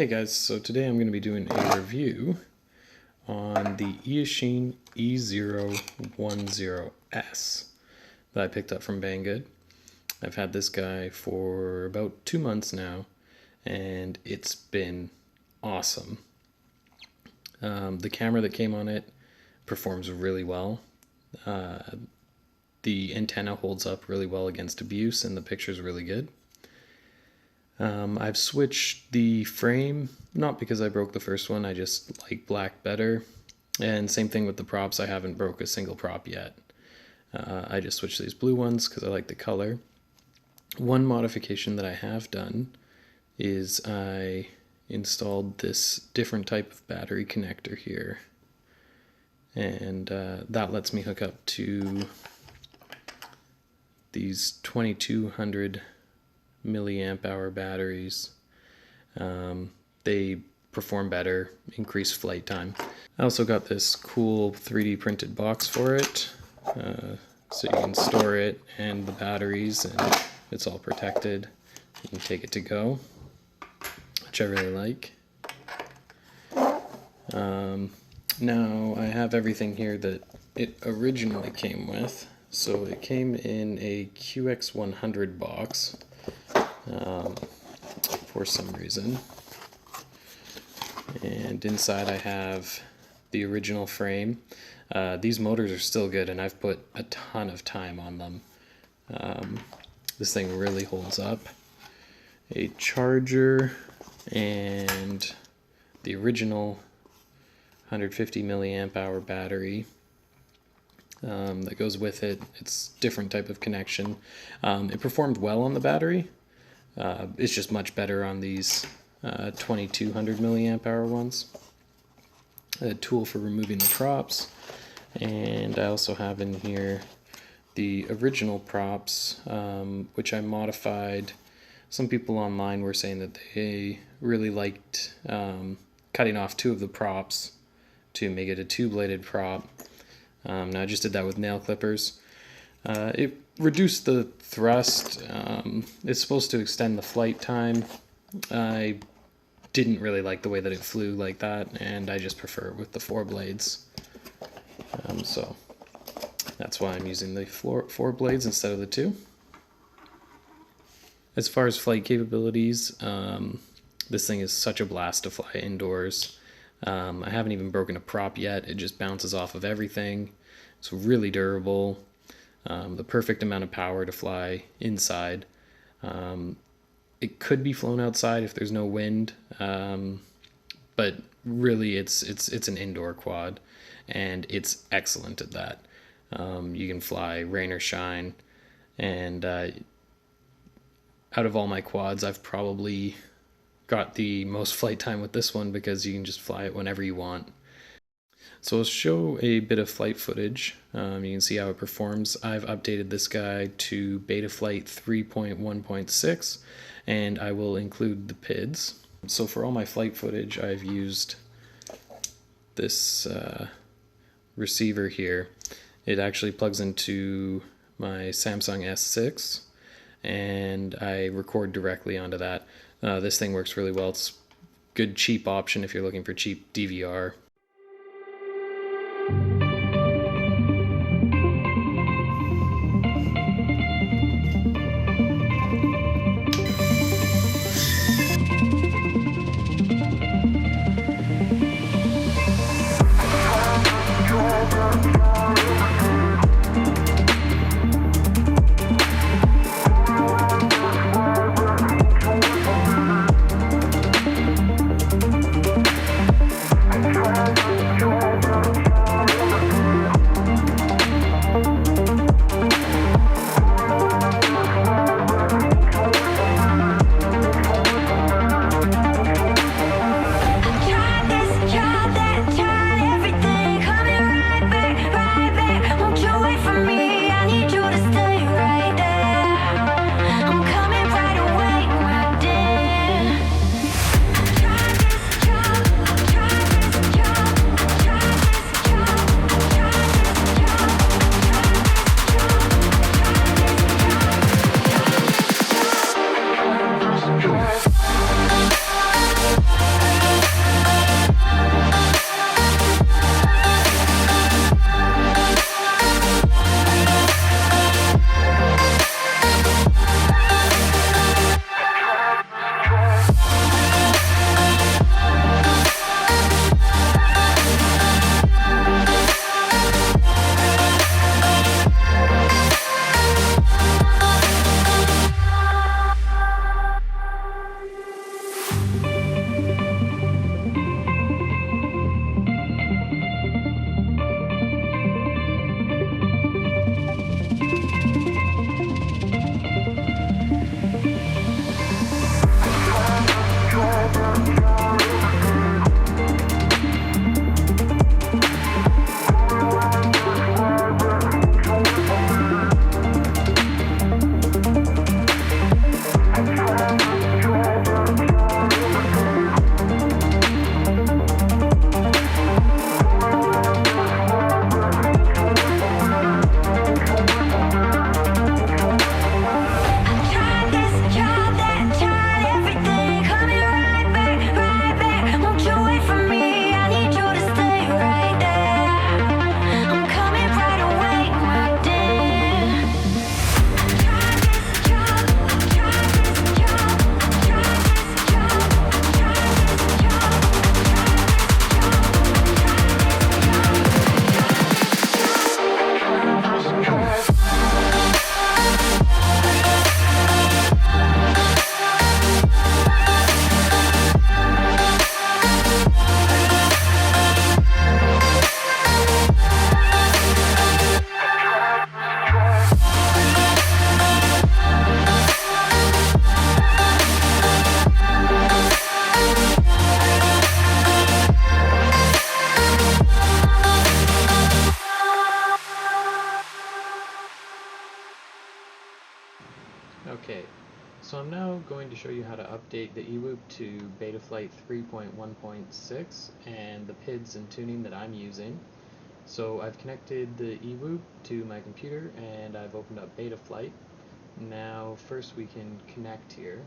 Hey guys, so today I'm going to be doing a review on the Eachine E010s that I picked up from Banggood. I've had this guy for about 2 months now, and it's been awesome. The camera that came on it performs really well. The antenna holds up really well against abuse, and the picture's really good. I've switched the frame, not because I broke the first one, I just like black better. And same thing with the props, I haven't broke a single prop yet. I just switched these blue ones because I like the color. One modification that I have done is I installed this different type of battery connector here. And that lets me hook up to these 2200 milliamp hour batteries. They perform better, increase flight time. I also got this cool 3D printed box for it, so you can store it and the batteries, and it's all protected. You can take it to go, which I really like. Now I have everything here that it originally came with. So it came in a QX100 box for some reason, and inside I have the original frame. These motors are still good, and I've put a ton of time on them. This thing really holds up. A charger and the original 150 milliamp hour battery that goes with it. It's different type of connection. It performed well on the battery. It's just much better on these 2200 milliamp hour ones. A tool for removing the props, and I also have in here the original props, which I modified. Some people online were saying that they really liked cutting off 2 of the props to make it a 2-bladed prop. Now I just did that with nail clippers. It reduced the thrust. It's supposed to extend the flight time. I didn't really like the way that it flew like that, and I just prefer it with the 4 blades. So that's why I'm using the 4 blades instead of the 2. As far as flight capabilities, this thing is such a blast to fly indoors. I haven't even broken a prop yet. It just bounces off of everything. It's really durable. The perfect amount of power to fly inside. It could be flown outside if there's no wind, but really it's an indoor quad, and it's excellent at that. You can fly rain or shine, and out of all my quads, I've probably got the most flight time with this one because you can just fly it whenever you want. So I'll show a bit of flight footage. You can see how it performs. I've updated this guy to Betaflight 3.1.6, and I will include the PIDs. So for all my flight footage, I've used this receiver here. It actually plugs into my Samsung S6, and I record directly onto that. This thing works really well. It's a good cheap option if you're looking for cheap DVR. So I'm now going to show you how to update the eWhoop to Betaflight 3.1.6 and the PIDs and tuning that I'm using. So I've connected the eWhoop to my computer and I've opened up Betaflight. Now first we can connect here.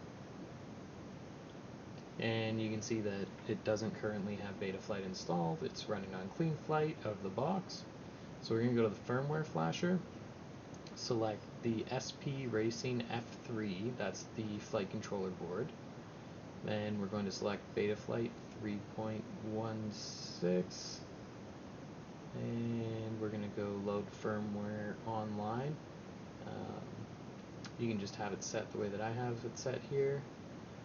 And you can see that it doesn't currently have Betaflight installed. It's running on clean flight of the box. So we're going to go to the firmware flasher, select the SP Racing F3, that's the flight controller board. Then we're going to select Betaflight 3.16 and we're going to go load firmware online. You can just have it set the way that I have it set here.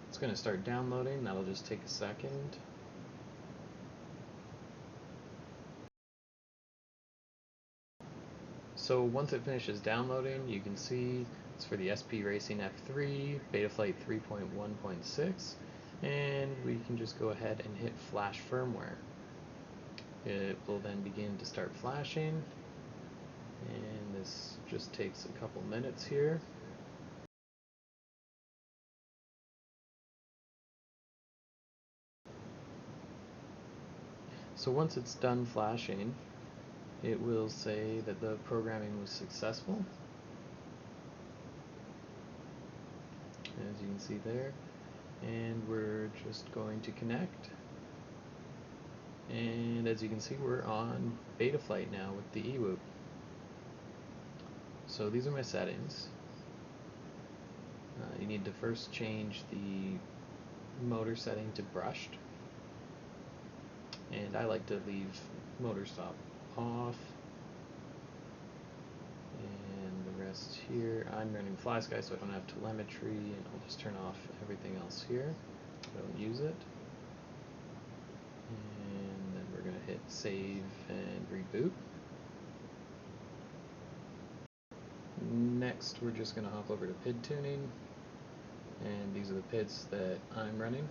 It's going to start downloading, that'll just take a second. So once it finishes downloading, you can see it's for the SP Racing F3, Betaflight 3.1.6, and we can just go ahead and hit flash firmware. It will then begin to start flashing, and this just takes a couple minutes here. So once it's done flashing, it will say that the programming was successful, as you can see there, and we're just going to connect. And as you can see, we're on Betaflight now with the eWhoop. So these are my settings. You need to first change the motor setting to brushed, and I like to leave motor stop off, and the rest here, I'm running FlySky so I don't have telemetry, and I'll just turn off everything else here. I don't use it. And then we're going to hit save and reboot. Next we're just going to hop over to PID Tuning, and these are the PIDs that I'm running.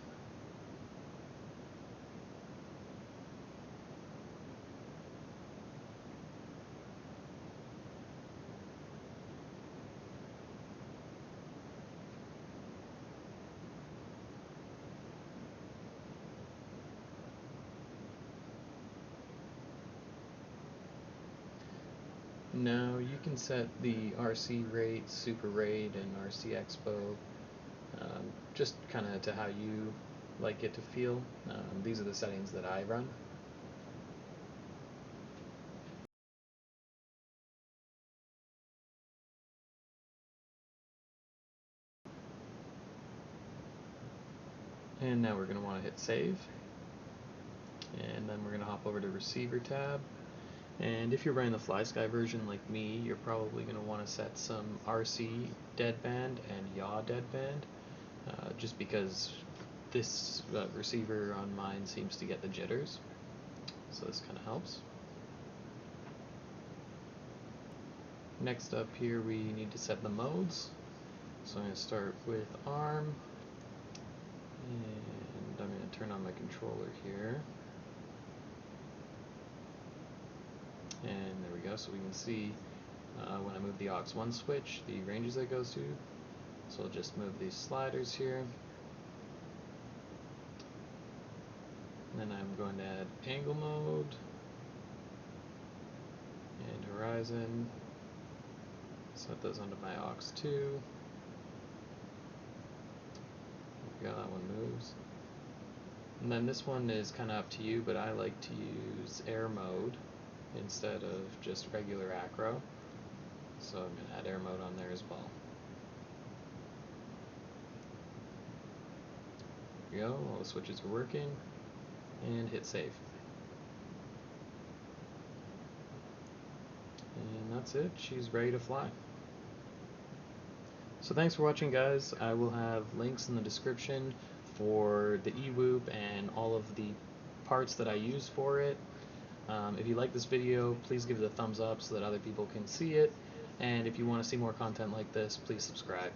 Now you can set the RC rate, super rate, and RC expo, just kind of to how you like it to feel. These are the settings that I run. And now we're going to want to hit save, and then we're going to hop over to receiver tab. And if you're running the FlySky version like me, you're probably going to want to set some RC deadband and yaw deadband, just because this receiver on mine seems to get the jitters, so this kind of helps. Next up here we need to set the modes, so I'm going to start with ARM, and I'm going to turn on my controller here. And there we go, so we can see when I move the aux 1 switch, the ranges that it goes to. So I'll just move these sliders here. And then I'm going to add angle mode and horizon. Set those onto my aux 2. There we go, that one moves. And then this one is kind of up to you, but I like to use air mode instead of just regular acro, so I'm going to add air mode on there as well. There we go, all the switches are working, and hit save. And that's it, she's ready to fly. So thanks for watching, guys. I will have links in the description for the eWhoop and all of the parts that I use for it. If you like this video, please give it a thumbs up so that other people can see it, and if you want to see more content like this, please subscribe.